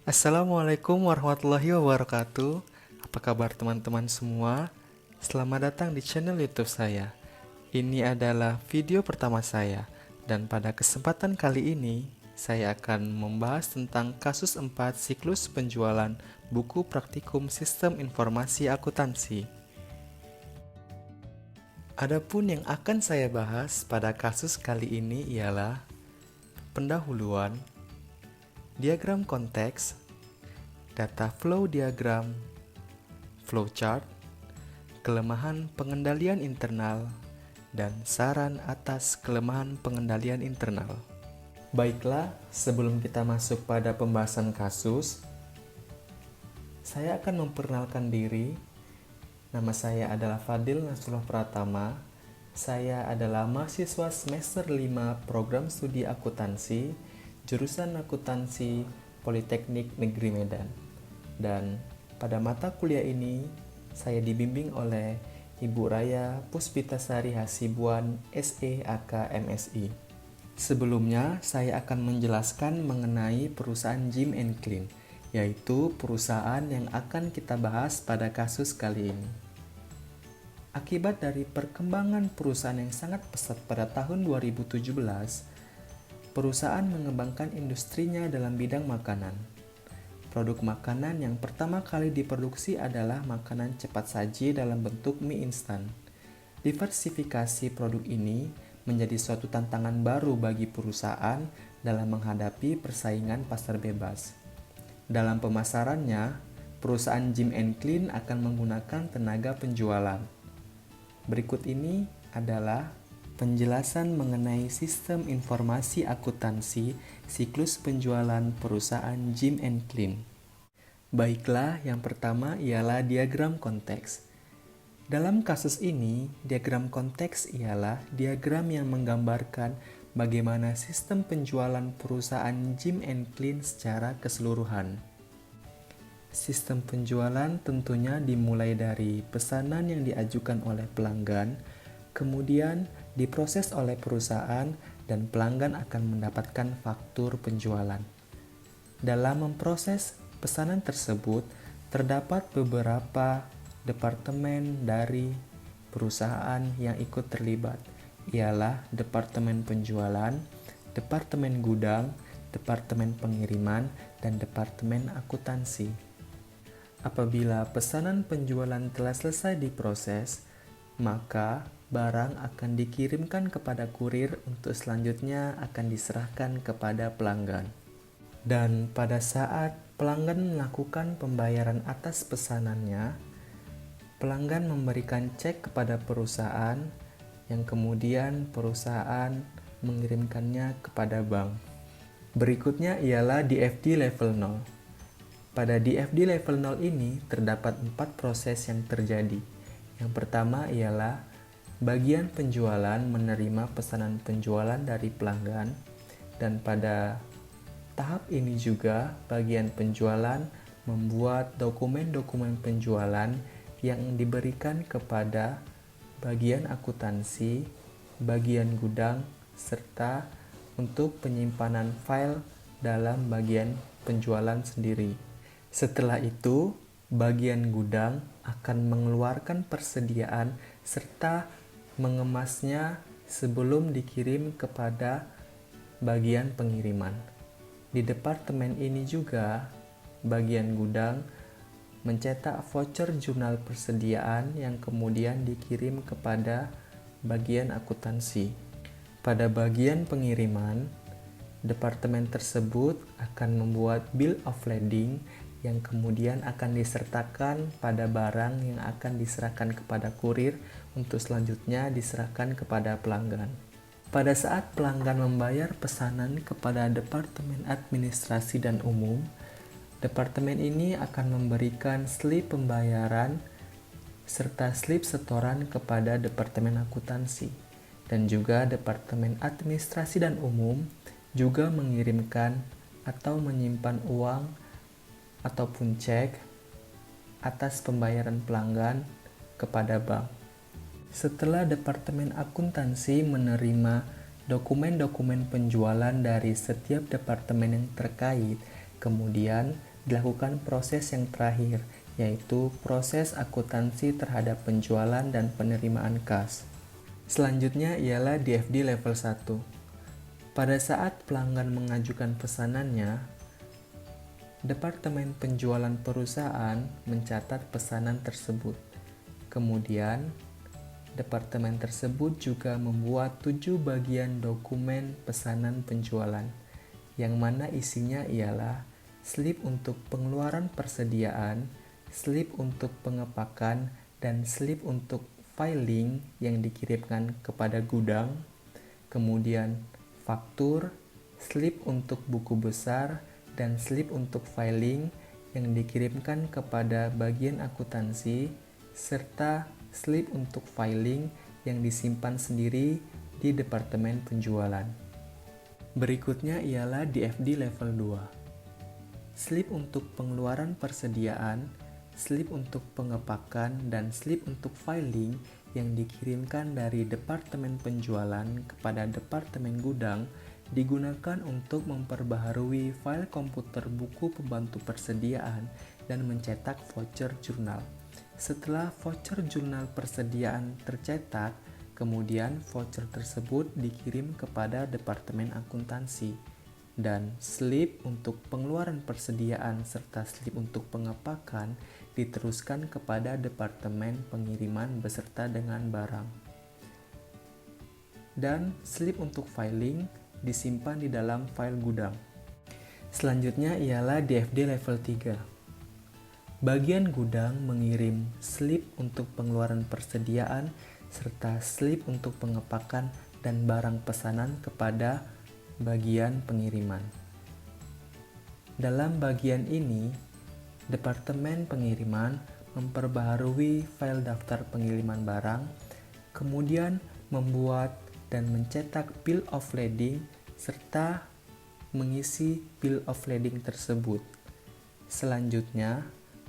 Assalamualaikum warahmatullahi wabarakatuh. Apa kabar teman-teman semua? Selamat datang di channel YouTube saya. Ini adalah video pertama saya, dan pada kesempatan kali ini saya akan membahas tentang kasus 4 siklus penjualan buku praktikum Sistem Informasi Akuntansi. Adapun yang akan saya bahas pada kasus kali ini ialah pendahuluan, diagram konteks, data flow diagram, flowchart, kelemahan pengendalian internal, dan saran atas kelemahan pengendalian internal. Baiklah, sebelum kita masuk pada pembahasan kasus, saya akan memperkenalkan diri. Nama saya adalah Fadil Nasrullah Pratama. Saya adalah mahasiswa semester 5 program studi akuntansi, jurusan akuntansi Politeknik Negeri Medan. Dan pada mata kuliah ini, saya dibimbing oleh Ibu Raya Puspitasari Hasibuan SEAK MSI. Sebelumnya, saya akan menjelaskan mengenai perusahaan Jim & Clean, yaitu perusahaan yang akan kita bahas pada kasus kali ini. Akibat dari perkembangan perusahaan yang sangat pesat pada tahun 2017, perusahaan mengembangkan industrinya dalam bidang makanan. Produk makanan yang pertama kali diproduksi adalah makanan cepat saji dalam bentuk mie instan. Diversifikasi produk ini menjadi suatu tantangan baru bagi perusahaan dalam menghadapi persaingan pasar bebas. Dalam pemasarannya, perusahaan Jim & Clean akan menggunakan tenaga penjualan. Berikut ini adalah penjelasan mengenai sistem informasi akuntansi siklus penjualan perusahaan Jim & Clean. Baiklah, yang pertama ialah diagram konteks. Dalam kasus ini, diagram konteks ialah diagram yang menggambarkan bagaimana sistem penjualan perusahaan Jim & Clean secara keseluruhan. Sistem penjualan tentunya dimulai dari pesanan yang diajukan oleh pelanggan, kemudian diproses oleh perusahaan dan pelanggan akan mendapatkan faktur penjualan. Dalam memproses pesanan tersebut, terdapat beberapa departemen dari perusahaan yang ikut terlibat, ialah Departemen Penjualan, Departemen Gudang, Departemen Pengiriman, dan Departemen Akuntansi. Apabila pesanan penjualan telah selesai diproses, maka barang akan dikirimkan kepada kurir untuk selanjutnya akan diserahkan kepada pelanggan. Dan pada saat pelanggan melakukan pembayaran atas pesanannya, pelanggan memberikan cek kepada perusahaan yang kemudian perusahaan mengirimkannya kepada bank. Berikutnya ialah DFD level 0. Pada DFD level 0 ini terdapat 4 proses yang terjadi. Yang pertama ialah bagian penjualan menerima pesanan penjualan dari pelanggan, dan pada tahap ini juga bagian penjualan membuat dokumen-dokumen penjualan yang diberikan kepada bagian akuntansi, bagian gudang, serta untuk penyimpanan file dalam bagian penjualan sendiri. Setelah itu, bagian gudang akan mengeluarkan persediaan serta mengemasnya sebelum dikirim kepada bagian pengiriman. Di departemen ini juga, bagian gudang mencetak voucher jurnal persediaan yang kemudian dikirim kepada bagian akuntansi. Pada bagian pengiriman, departemen tersebut akan membuat bill of lading yang kemudian akan disertakan pada barang yang akan diserahkan kepada kurir untuk selanjutnya diserahkan kepada pelanggan. Pada saat pelanggan membayar pesanan kepada Departemen Administrasi dan Umum, departemen ini akan memberikan slip pembayaran serta slip setoran kepada Departemen Akuntansi, dan juga Departemen Administrasi dan Umum juga mengirimkan atau menyimpan uang ataupun cek atas pembayaran pelanggan kepada bank. Setelah Departemen Akuntansi menerima dokumen-dokumen penjualan dari setiap departemen yang terkait, kemudian dilakukan proses yang terakhir, yaitu proses akuntansi terhadap penjualan dan penerimaan kas. Selanjutnya ialah DFD level 1. Pada saat pelanggan mengajukan pesanannya, Departemen Penjualan perusahaan mencatat pesanan tersebut. Kemudian, departemen tersebut juga membuat 7 bagian dokumen pesanan penjualan, yang mana isinya ialah slip untuk pengeluaran persediaan, slip untuk pengepakan, dan slip untuk filing yang dikirimkan kepada gudang, kemudian faktur, slip untuk buku besar, dan slip untuk filing yang dikirimkan kepada bagian akuntansi, serta slip untuk filing yang disimpan sendiri di Departemen Penjualan. Berikutnya ialah DFD level 2. Slip untuk pengeluaran persediaan, slip untuk pengepakan, dan slip untuk filing yang dikirimkan dari Departemen Penjualan kepada Departemen Gudang digunakan untuk memperbaharui file komputer buku pembantu persediaan dan mencetak voucher jurnal. Setelah voucher jurnal persediaan tercetak, kemudian voucher tersebut dikirim kepada Departemen Akuntansi, dan slip untuk pengeluaran persediaan serta slip untuk pengepakan diteruskan kepada Departemen Pengiriman beserta dengan barang. Dan slip untuk filing disimpan di dalam file gudang. Selanjutnya ialah DFD level 3. Bagian gudang mengirim slip untuk pengeluaran persediaan serta slip untuk pengepakan dan barang pesanan kepada bagian pengiriman. Dalam bagian ini, Departemen Pengiriman memperbaharui file daftar pengiriman barang, kemudian membuat dan mencetak bill of lading serta mengisi bill of lading tersebut. Selanjutnya,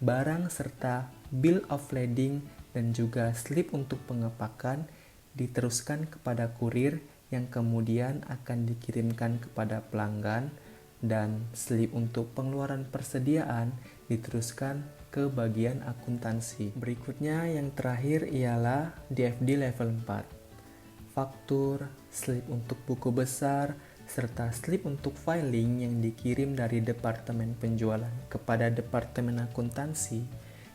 barang serta bill of lading dan juga slip untuk pengepakan diteruskan kepada kurir yang kemudian akan dikirimkan kepada pelanggan, dan slip untuk pengeluaran persediaan diteruskan ke bagian akuntansi. Berikutnya yang terakhir ialah DFD level 4. Faktur, slip untuk buku besar, serta slip untuk filing yang dikirim dari Departemen Penjualan kepada Departemen Akuntansi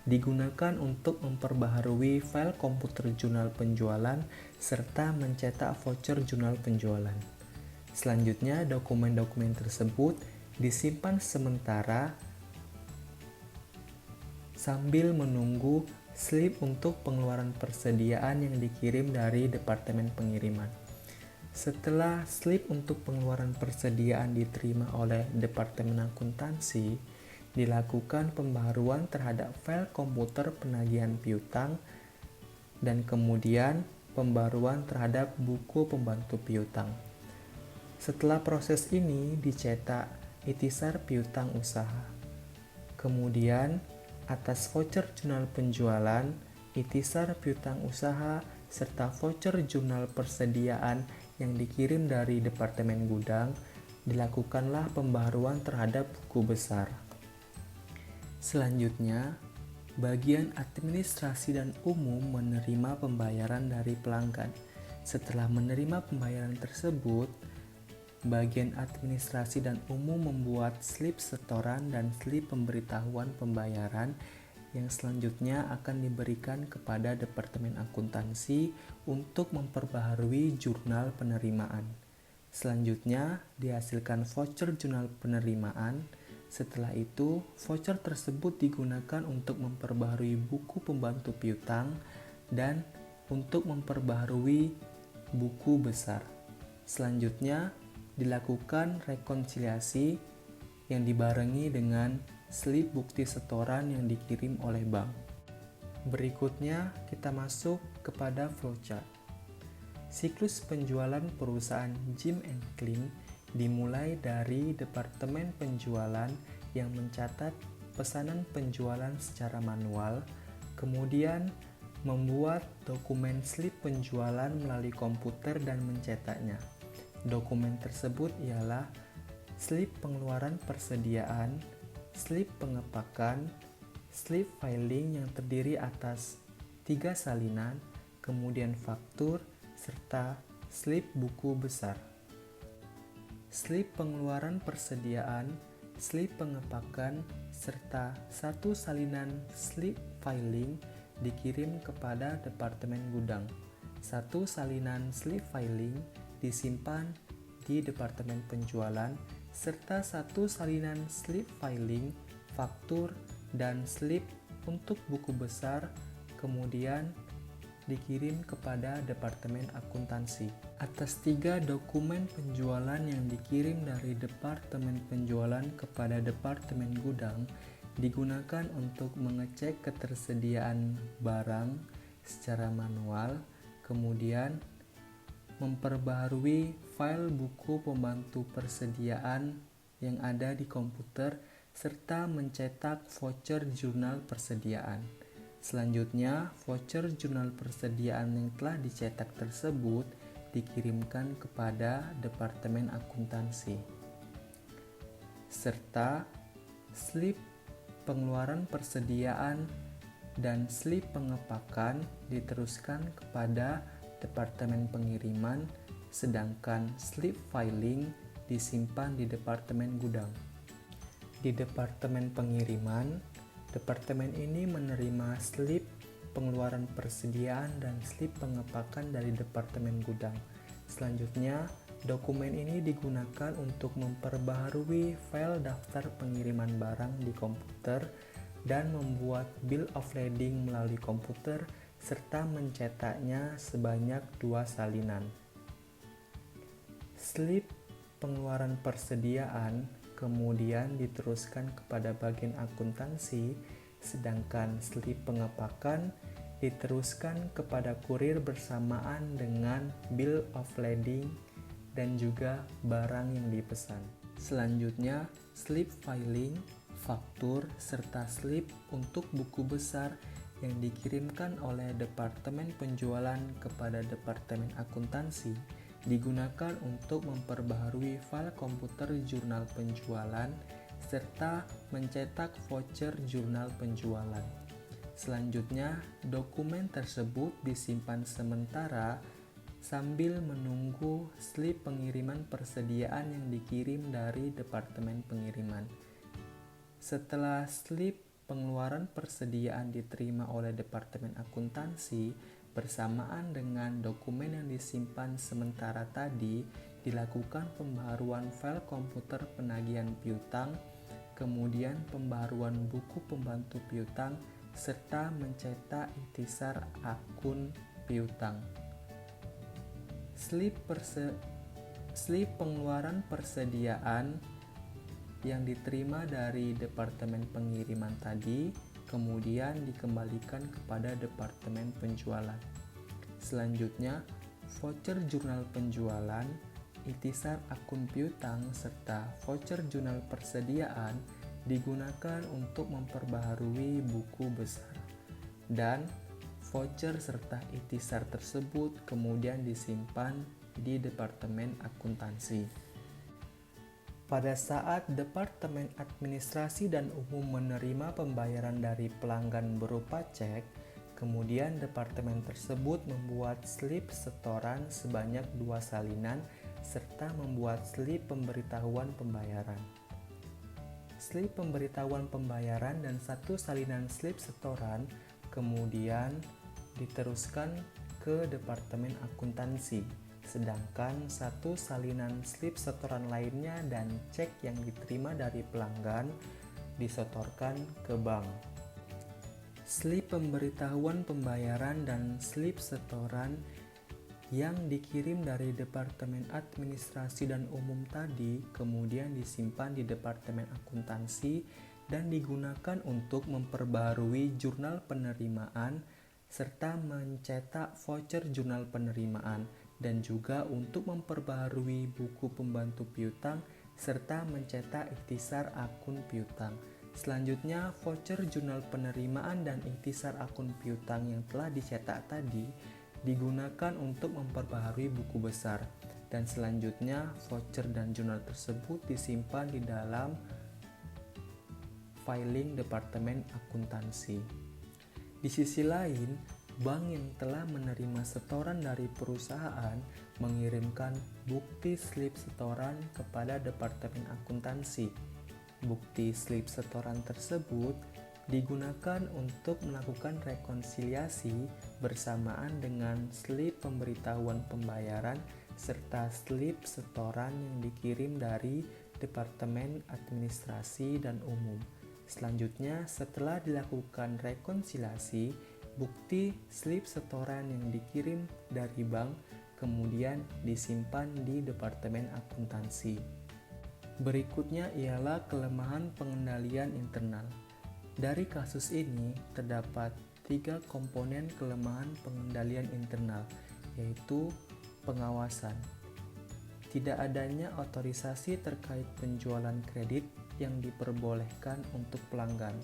digunakan untuk memperbaharui file komputer jurnal penjualan serta mencetak voucher jurnal penjualan. Selanjutnya, dokumen-dokumen tersebut disimpan sementara sambil menunggu slip untuk pengeluaran persediaan yang dikirim dari Departemen Pengiriman. Setelah slip untuk pengeluaran persediaan diterima oleh Departemen Akuntansi, dilakukan pembaharuan terhadap file komputer penagihan piutang dan kemudian pembaruan terhadap buku pembantu piutang. Setelah proses ini dicetak itisar piutang usaha. Kemudian atas voucher jurnal penjualan, itisar piutang usaha, serta voucher jurnal persediaan yang dikirim dari Departemen Gudang, dilakukanlah pembaharuan terhadap buku besar. Selanjutnya, bagian administrasi dan umum menerima pembayaran dari pelanggan. Setelah menerima pembayaran tersebut, bagian administrasi dan umum membuat slip setoran dan slip pemberitahuan pembayaran yang selanjutnya akan diberikan kepada Departemen Akuntansi untuk memperbaharui jurnal penerimaan. Selanjutnya, dihasilkan voucher jurnal penerimaan. Setelah itu, voucher tersebut digunakan untuk memperbaharui buku pembantu piutang dan untuk memperbaharui buku besar. Selanjutnya, dilakukan rekonsiliasi yang dibarengi dengan slip bukti setoran yang dikirim oleh bank. Berikutnya kita masuk kepada flowchart. Siklus penjualan perusahaan Jim & Clean dimulai dari Departemen Penjualan yang mencatat pesanan penjualan secara manual, kemudian membuat dokumen slip penjualan melalui komputer dan mencetaknya. Dokumen tersebut ialah slip pengeluaran persediaan, slip pengepakan, slip filing yang terdiri atas 3 salinan, kemudian faktur, serta slip buku besar. Slip pengeluaran persediaan, slip pengepakan, serta 1 salinan slip filing dikirim kepada Departemen Gudang. 1 salinan slip filing disimpan di Departemen Penjualan, serta 1 salinan slip filing, faktur, dan slip untuk buku besar kemudian dikirim kepada Departemen Akuntansi. Atas 3 dokumen penjualan yang dikirim dari Departemen Penjualan kepada Departemen Gudang digunakan untuk mengecek ketersediaan barang secara manual, kemudian memperbaharui file buku pembantu persediaan yang ada di komputer, serta mencetak voucher jurnal persediaan. Selanjutnya, voucher jurnal persediaan yang telah dicetak tersebut dikirimkan kepada Departemen Akuntansi. Serta slip pengeluaran persediaan dan slip pengepakan diteruskan kepada Departemen Pengiriman, sedangkan slip filing disimpan di Departemen Gudang. Di Departemen Pengiriman, departemen ini menerima slip pengeluaran persediaan dan slip pengepakan dari Departemen Gudang. Selanjutnya, dokumen ini digunakan untuk memperbaharui file daftar pengiriman barang di komputer dan membuat bill of lading melalui komputer serta mencetaknya sebanyak 2 salinan. Slip pengeluaran persediaan kemudian diteruskan kepada bagian akuntansi, sedangkan slip pengepakan diteruskan kepada kurir bersamaan dengan bill of lading dan juga barang yang dipesan. Selanjutnya, slip filing, faktur, serta slip untuk buku besar yang dikirimkan oleh Departemen Penjualan kepada Departemen Akuntansi digunakan untuk memperbaharui file komputer jurnal penjualan serta mencetak voucher jurnal penjualan. Selanjutnya, dokumen tersebut disimpan sementara sambil menunggu slip pengiriman persediaan yang dikirim dari Departemen Pengiriman. Setelah slip pengeluaran persediaan diterima oleh Departemen Akuntansi bersamaan dengan dokumen yang disimpan sementara tadi, dilakukan pembaharuan file komputer penagihan piutang, kemudian pembaharuan buku pembantu piutang, serta mencetak intisar akun piutang. Slip pengeluaran persediaan yang diterima dari Departemen Pengiriman tadi kemudian dikembalikan kepada Departemen Penjualan. Selanjutnya, voucher jurnal penjualan, intisar akun piutang, serta voucher jurnal persediaan digunakan untuk memperbaharui buku besar. Dan voucher serta intisar tersebut kemudian disimpan di Departemen Akuntansi. Pada saat Departemen Administrasi dan Umum menerima pembayaran dari pelanggan berupa cek, kemudian departemen tersebut membuat slip setoran sebanyak 2 salinan serta membuat slip pemberitahuan pembayaran. Slip pemberitahuan pembayaran dan 1 salinan slip setoran kemudian diteruskan ke Departemen Akuntansi, sedangkan 1 salinan slip setoran lainnya dan cek yang diterima dari pelanggan disetorkan ke bank. Slip pemberitahuan pembayaran dan slip setoran yang dikirim dari Departemen Administrasi dan Umum tadi kemudian disimpan di Departemen Akuntansi dan digunakan untuk memperbaharui jurnal penerimaan serta mencetak voucher jurnal penerimaan dan juga untuk memperbaharui buku pembantu piutang serta mencetak ikhtisar akun piutang. Selanjutnya, voucher jurnal penerimaan dan ikhtisar akun piutang yang telah dicetak tadi digunakan untuk memperbaharui buku besar. Dan selanjutnya, voucher dan jurnal tersebut disimpan di dalam filing Departemen Akuntansi. Di sisi lain, bank yang telah menerima setoran dari perusahaan mengirimkan bukti slip setoran kepada Departemen Akuntansi. Bukti slip setoran tersebut digunakan untuk melakukan rekonsiliasi bersamaan dengan slip pemberitahuan pembayaran serta slip setoran yang dikirim dari Departemen Administrasi dan Umum. Selanjutnya, setelah dilakukan rekonsiliasi, bukti slip setoran yang dikirim dari bank kemudian disimpan di Departemen Akuntansi. Berikutnya ialah kelemahan pengendalian internal. Dari kasus ini terdapat 3 komponen kelemahan pengendalian internal, yaitu pengawasan. Tidak adanya otorisasi terkait penjualan kredit yang diperbolehkan untuk pelanggan.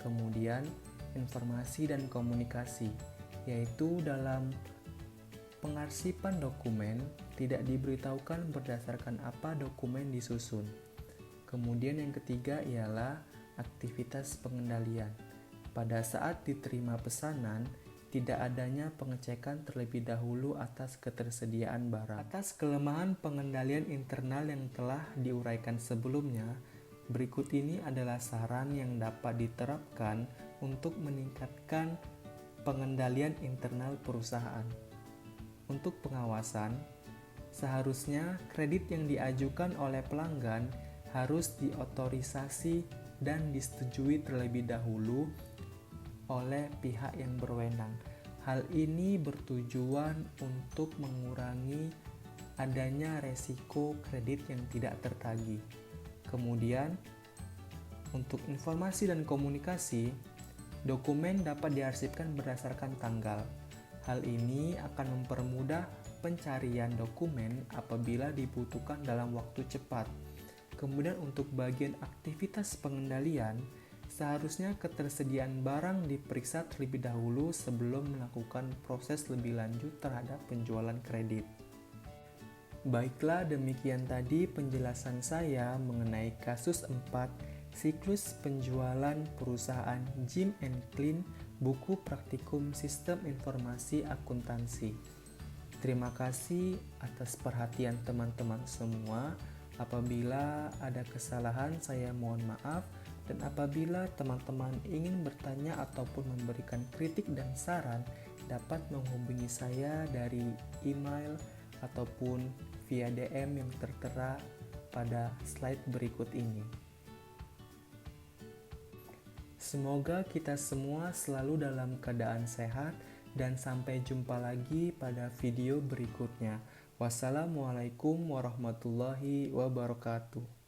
Kemudian, informasi dan komunikasi, yaitu dalam pengarsipan dokumen tidak diberitahukan berdasarkan apa dokumen disusun. Kemudian yang ketiga ialah aktivitas pengendalian. Pada saat diterima pesanan, tidak adanya pengecekan terlebih dahulu atas ketersediaan barang. Atas kelemahan pengendalian internal yang telah diuraikan sebelumnya, berikut ini adalah saran yang dapat diterapkan untuk meningkatkan pengendalian internal perusahaan. Untuk pengawasan, seharusnya kredit yang diajukan oleh pelanggan harus diotorisasi dan disetujui terlebih dahulu oleh pihak yang berwenang. Hal ini bertujuan untuk mengurangi adanya resiko kredit yang tidak tertagih. Kemudian, untuk informasi dan komunikasi, dokumen dapat diarsipkan berdasarkan tanggal. Hal ini akan mempermudah pencarian dokumen apabila dibutuhkan dalam waktu cepat. Kemudian untuk bagian aktivitas pengendalian, seharusnya ketersediaan barang diperiksa terlebih dahulu sebelum melakukan proses lebih lanjut terhadap penjualan kredit. Baiklah, demikian tadi penjelasan saya mengenai kasus 4, siklus penjualan perusahaan Jim & Clean, buku praktikum Sistem Informasi Akuntansi. Terima kasih atas perhatian teman-teman semua. Apabila ada kesalahan, saya mohon maaf. Dan apabila teman-teman ingin bertanya ataupun memberikan kritik dan saran, dapat menghubungi saya dari email ataupun via DM yang tertera pada slide berikut ini. Semoga kita semua selalu dalam keadaan sehat dan sampai jumpa lagi pada video berikutnya. Wassalamualaikum warahmatullahi wabarakatuh.